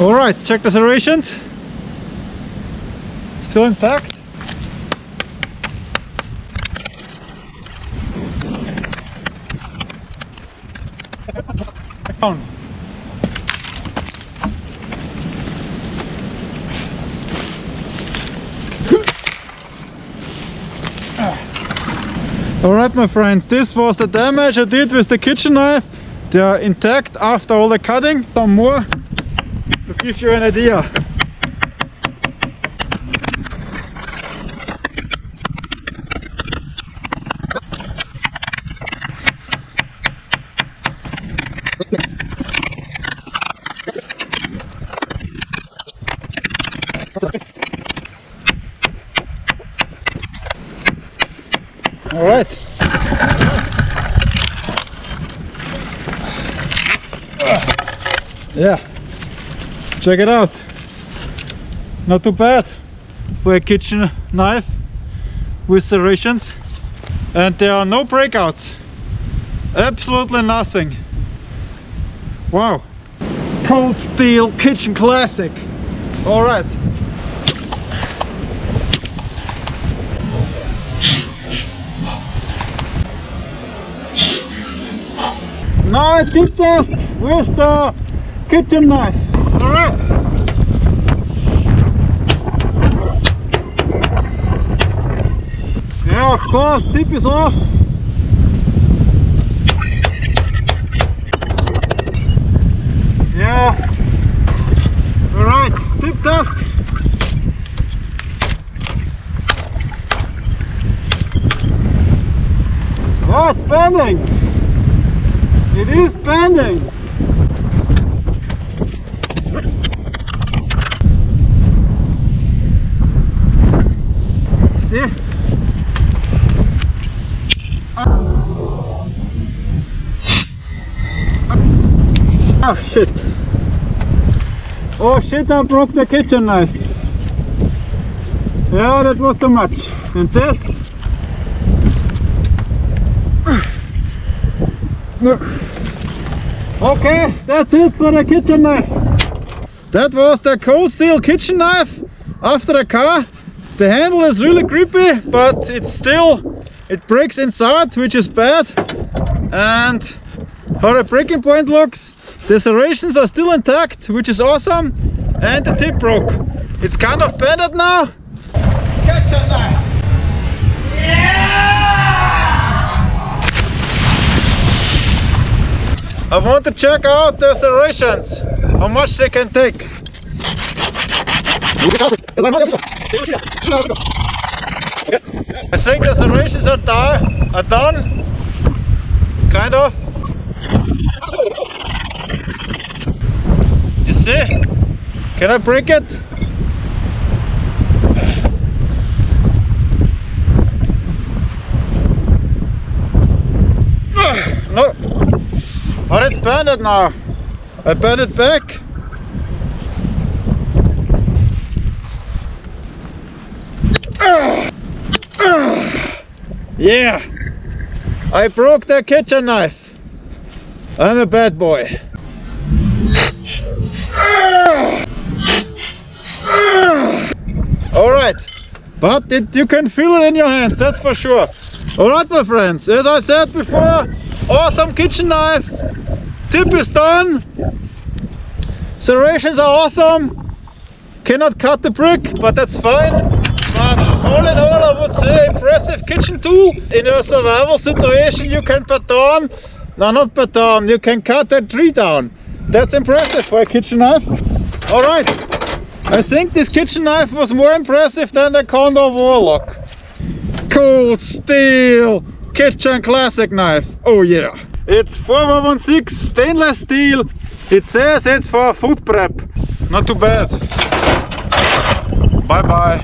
Alright, check the serrations. Still intact. Down. Alright my friends, this was the damage I did with the kitchen knife. They are intact after all the cutting. Some more to give you an idea. All right. Yeah, check it out. Not too bad for a kitchen knife with serrations, and there are no breakouts. Absolutely nothing. Wow. Cold steel kitchen classic. All right. Now I dip test with the kitchen knife. Alright. Yeah, of course, tip is off. Yeah. Alright, tip test. Oh, it's bending. It is bending. See? Oh shit. Oh shit, I broke the kitchen knife. Yeah, that was too much. And this? Okay, that's it for the kitchen knife. That was the cold steel kitchen knife after the car. The handle is really creepy, but it breaks inside, which is bad. And how the breaking point looks, the serrations are still intact, which is awesome. And the tip broke. It's kind of bended now. Kitchen knife. Yeah! I want to check out the serrations, how much they can take. I think the serrations are done, kind of. You see? Can I break it? No. But it's bended now. I bend it back. Yeah, I broke the kitchen knife. I'm a bad boy. Alright, but you can feel it in your hands, that's for sure. Alright my friends, as I said before, awesome kitchen knife. Tip is done. Serrations are awesome. Cannot cut the brick, but that's fine. But all in all, I would say impressive kitchen tool. In a survival situation, you can you can cut that tree down. That's impressive for a kitchen knife. Alright, I think this kitchen knife was more impressive than the Condor Warlock. Cold steel kitchen classic knife. Oh yeah. It's 4116 stainless steel. It says it's for food prep. Not too bad. Bye bye.